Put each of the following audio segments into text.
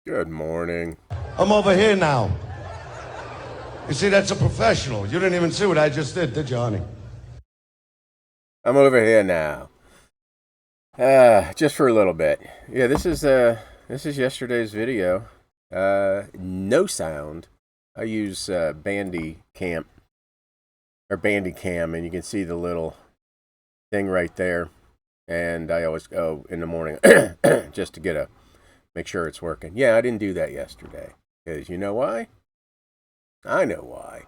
Good morning. I'm over here now. You see, that's a professional. You didn't even see what I just did you, honey? I'm over here now. Just for a little bit. Yeah, this is yesterday's video. No sound. I use Bandicam, and you can see the little thing right there. And I always go in the morning just to make sure it's working. Yeah, I didn't do that yesterday. Because you know why? I know why.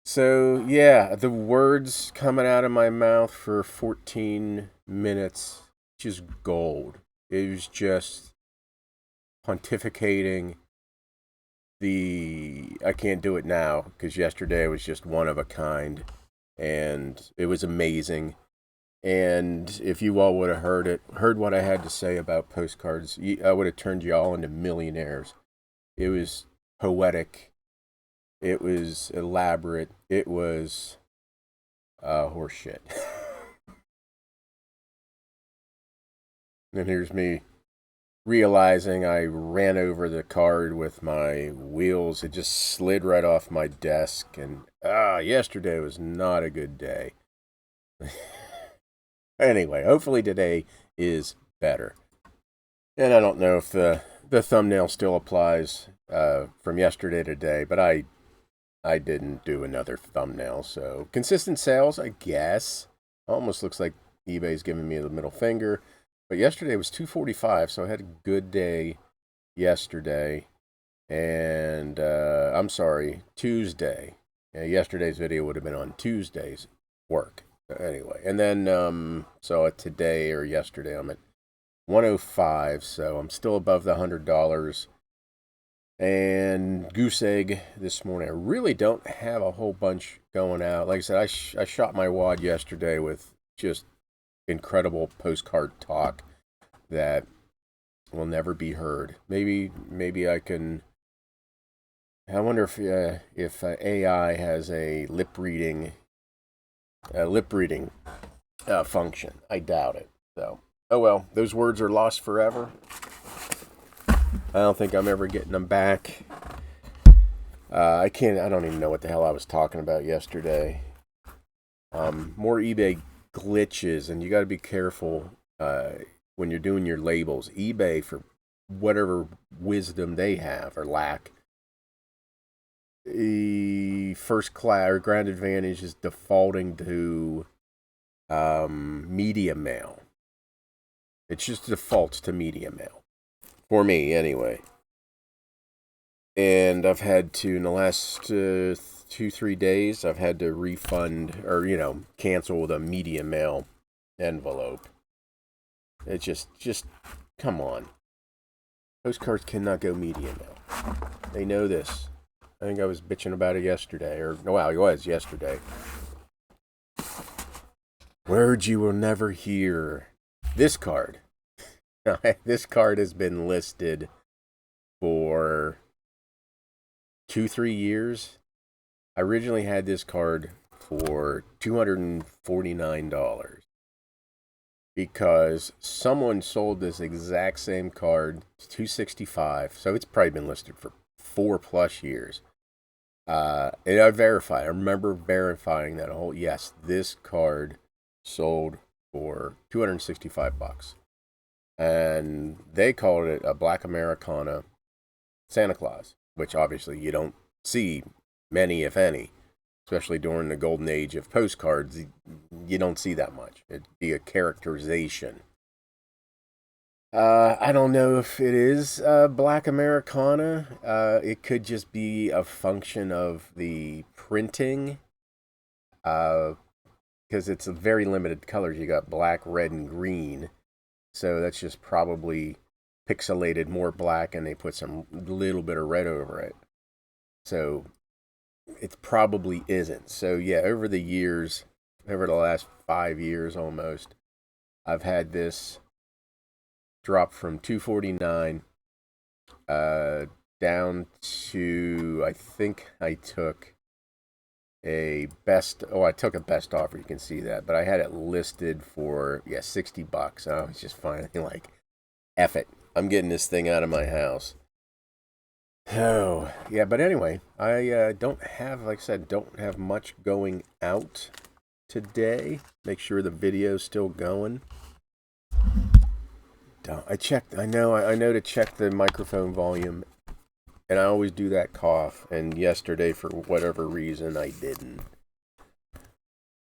So, yeah, the words coming out of my mouth for 14 minutes, just gold. It was just pontificating I can't do it now, because yesterday was just one of a kind, and it was amazing. And if you all would have heard what I had to say about postcards, I would have turned you all into millionaires. It was poetic. It was elaborate. It was horseshit. And here's me realizing I ran over the card with my wheels. It just slid right off my desk. And yesterday was not a good day. Anyway, hopefully today is better. And I don't know if the thumbnail still applies from yesterday to today, but I didn't do another thumbnail. So consistent sales, I guess. Almost looks like eBay's giving me the middle finger. But yesterday was 245, so I had a good day yesterday. And I'm sorry, Tuesday. Yesterday's video would have been on Tuesday's work. Anyway, and then so today or yesterday I'm at 105, so I'm still above the $100. And goose egg this morning. I really don't have a whole bunch going out. Like I said, I shot my wad yesterday with just incredible postcard talk that will never be heard. Maybe I can. I wonder if AI has a lip reading function. I doubt it. So, oh well, those words are lost forever. I don't think I'm ever getting them back. I don't even know what the hell I was talking about yesterday. More eBay glitches, and you got to be careful when you're doing your labels. eBay, for whatever wisdom they have or lack, the first class or Grand Advantage is defaulting to media mail. It just defaults to media mail. For me, anyway. And I've had to, in the last 2-3 days, I've had to refund or, cancel the media mail envelope. It's just, come on. Postcards cannot go media mail. They know this. I think I was bitching about it yesterday, it was yesterday. Words you will never hear. This card. This card has been listed for 2-3 years. I originally had this card for $249 because someone sold this exact same card $265. So it's probably been listed for 4+ years. And I verified. I remember verifying that yes, this card sold for $265. And they called it a Black Americana Santa Claus, which obviously you don't see many, if any, especially during the golden age of postcards. You don't see that much. It'd be a characterization. I don't know if it is Black Americana. It could just be a function of the printing, because it's a very limited colors. You got black, red, and green. So that's just probably pixelated more black, and they put some little bit of red over it. So it probably isn't. So yeah, over the last 5 years almost, I've had this drop from $249 down to, I think I took a best offer. You can see that, but I had it listed for $60. I was just finally like, F it, I'm getting this thing out of my house. Oh, yeah, but anyway, I don't have, like I said, don't have much going out today. Make sure the video's still going. I checked, I know to check the microphone volume, and I always do that cough, and yesterday, for whatever reason, I didn't.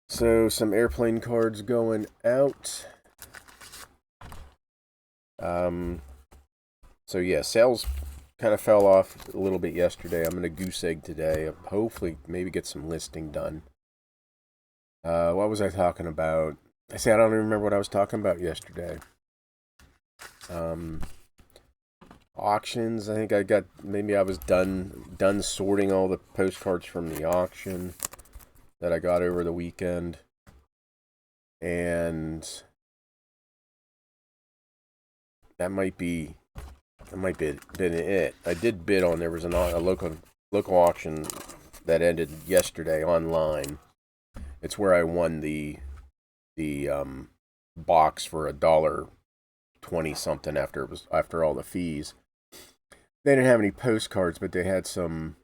So, some airplane cards going out. So yeah, sales kind of fell off a little bit yesterday. I'm going to goose egg today. Hopefully, maybe get some listing done. What was I talking about? I don't even remember what I was talking about yesterday. Auctions. I think maybe I was done sorting all the postcards from the auction that I got over the weekend. And that might be been it. I did bid on, there was a local auction that ended yesterday online. It's where I won the box for $1.20 something after all the fees. They didn't have any postcards, but they had some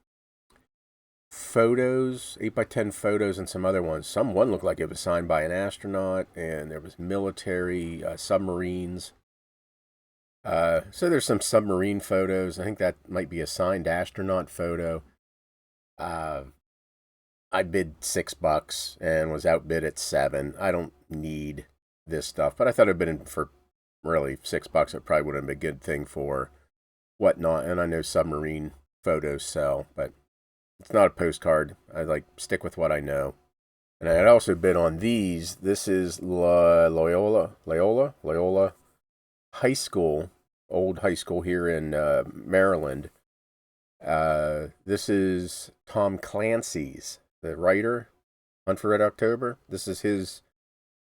photos, 8x10 photos, and some other ones. One looked like it was signed by an astronaut, and there was military, submarines. So there's some submarine photos. I think that might be a signed astronaut photo. I bid $6 and was outbid at $7. I don't need this stuff, but I thought it'd been for really $6. It probably would have been a good thing for whatnot. And I know submarine photos sell, but it's not a postcard. I stick with what I know. And I had also bid on these. This is Loyola High School, old high school here in Maryland. This is Tom Clancy's, the writer, Hunt for Red October. This is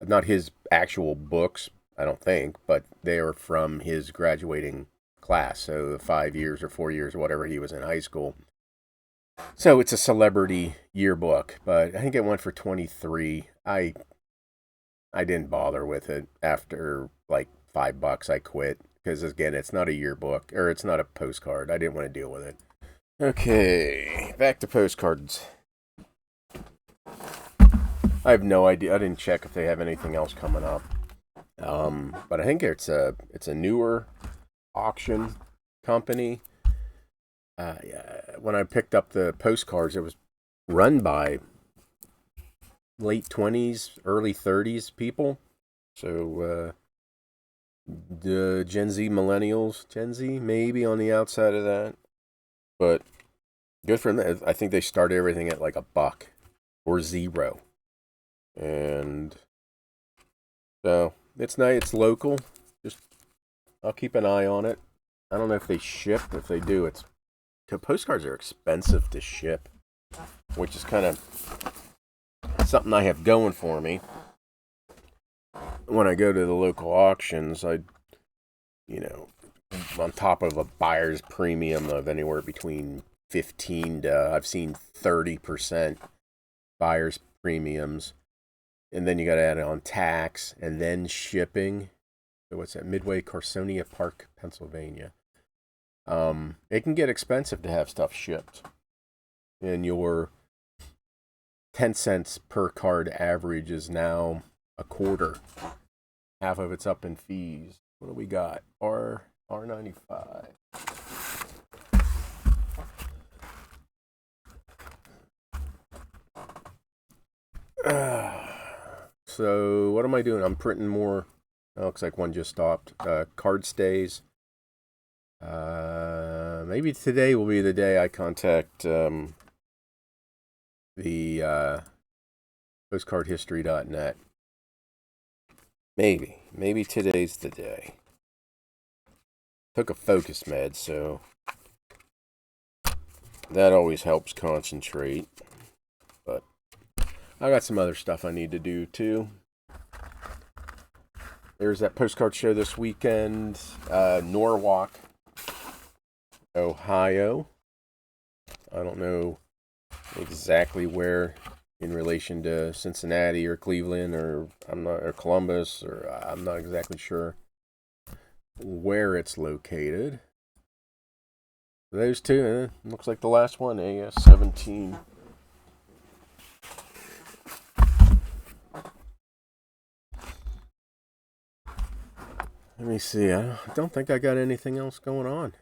not his actual books, I don't think, but they are from his graduating class. So the 5 years or 4 years or whatever he was in high school. So it's a celebrity yearbook, but I think it went for 23. I didn't bother with it after like $5. I quit because again, it's not a yearbook or it's not a postcard. I didn't want to deal with it. Okay, back to postcards. I have no idea. I didn't check if they have anything else coming up. But I think it's a newer auction company. When I picked up the postcards, it was run by late 20s, early 30s people. So the Gen Z millennials, Gen Z maybe on the outside of that, but good for them. I think they start everything at like $1 or $0, and so it's nice. It's local. Just I'll keep an eye on it. I don't know if they ship. If they do, postcards are expensive to ship, which is kind of something I have going for me. When I go to the local auctions, on top of a buyer's premium of anywhere between 15 to, I've seen 30% buyer's premiums, and then you got to add on tax and then shipping. So what's that? Midway, Carsonia Park, Pennsylvania. It can get expensive to have stuff shipped, and your 10 cents per card average is now a quarter. Half of it's up in fees. What do we got? R95. So what am I doing? I'm printing more. Oh, looks like one just stopped. Card stays. Maybe today will be the day I contact the postcardhistory.net. Maybe today's the day. Took a focus med, so that always helps concentrate. But I got some other stuff I need to do too. There's that postcard show this weekend, Norwalk, Ohio. I don't know exactly where in relation to Cincinnati or Cleveland or Columbus, or I'm not exactly sure where it's located. those two. Looks like the last one, AS-17. Let me see. I don't think I got anything else going on.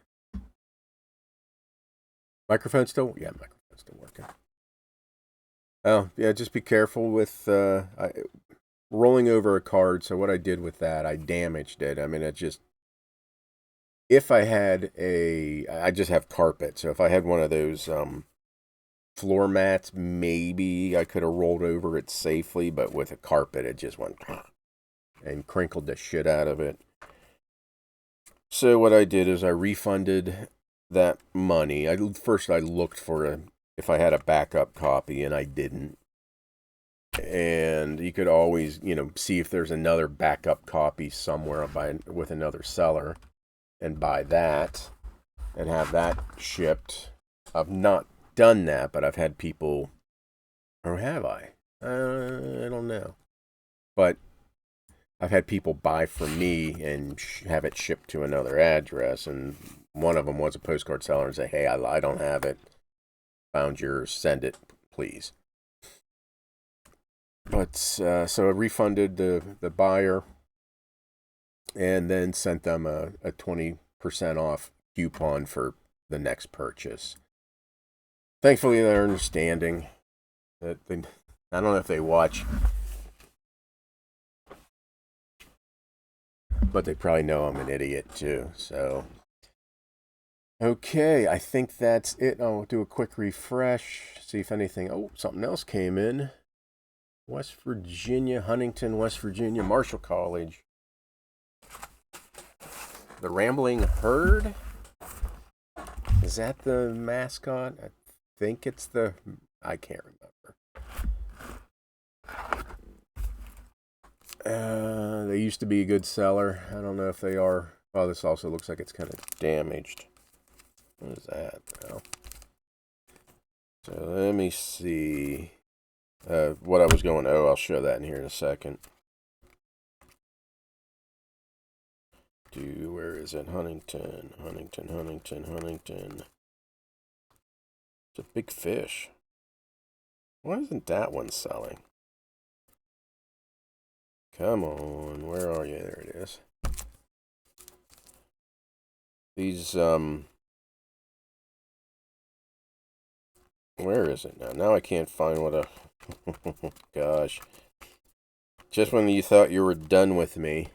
Microphone still? Yeah, microphone's still working. Oh, yeah, just be careful with rolling over a card. So what I did with that, I damaged it. I mean, it just... If I had I just have carpet. So if I had one of those floor mats, maybe I could have rolled over it safely. But with a carpet, it just went and crinkled the shit out of it. So what I did is I refunded that money. First I looked for if I had a backup copy, and I didn't. And you could always, see if there's another backup copy somewhere with another seller, and buy that and have that shipped. I've not done that, but I've had people, or have I? I don't know. But I've had people buy from me and have it shipped to another address, and one of them was a postcard seller and say, hey, I don't have it. Found yours. Send it, please. But so I refunded the buyer and then sent them a 20% off coupon for the next purchase. Thankfully, they're understanding. I don't know if they watch, but they probably know I'm an idiot too. So, okay, I think that's it. I'll do a quick refresh, see if anything. Oh, something else came in. West Virginia, Huntington, West Virginia, Marshall College. The Rambling Herd? Is that the mascot? I think it's I can't remember. They used to be a good seller. I don't know if they are. Oh, this also looks like it's kind of damaged. What is that? Well, so let me see. What I was going, I'll show that in here in a second. Where is it? Huntington. It's a big fish. Why isn't that one selling? Come on, where are you? There it is. These, where is it now? Now I can't find what gosh. Just when you thought you were done with me,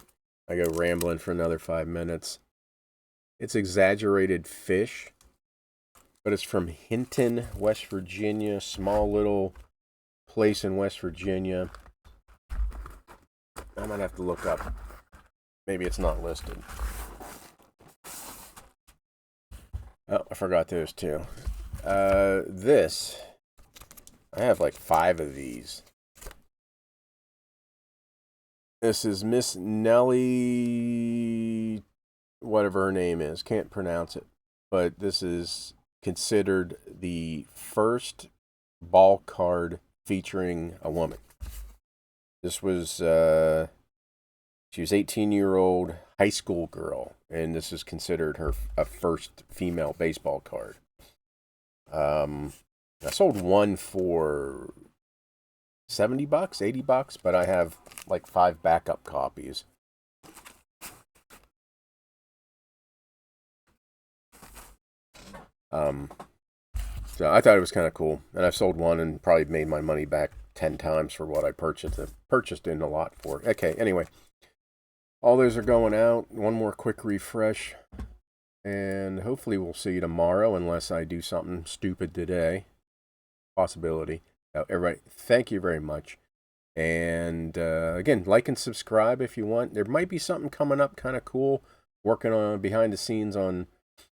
I go rambling for another 5 minutes. It's Exaggerated Fish, but it's from Hinton, West Virginia. Small little place in West Virginia. I might have to look up. Maybe it's not listed. Oh, I forgot those two. This, I have like 5 of these. This is Miss Nellie, whatever her name is. Can't pronounce it. But this is considered the first ball card featuring a woman. This was, she was 18-year-old high school girl, and this is considered a first female baseball card. I sold one for $70, $80, but I have like 5 backup copies. So I thought it was kind of cool, and I've sold one and probably made my money back 10 times for what I purchased in a lot for. Okay, anyway, all those are going out. One more quick refresh, and hopefully we'll see you tomorrow, unless I do something stupid today. Possibility. Everybody, thank you very much. And again, like and subscribe if you want. There might be something coming up kind of cool, working on behind the scenes on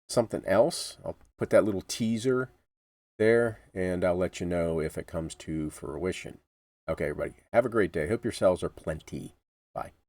something else. I'll put that little teaser there, and I'll let you know if it comes to fruition. Okay, everybody, have a great day. Hope your sales are plenty. Bye.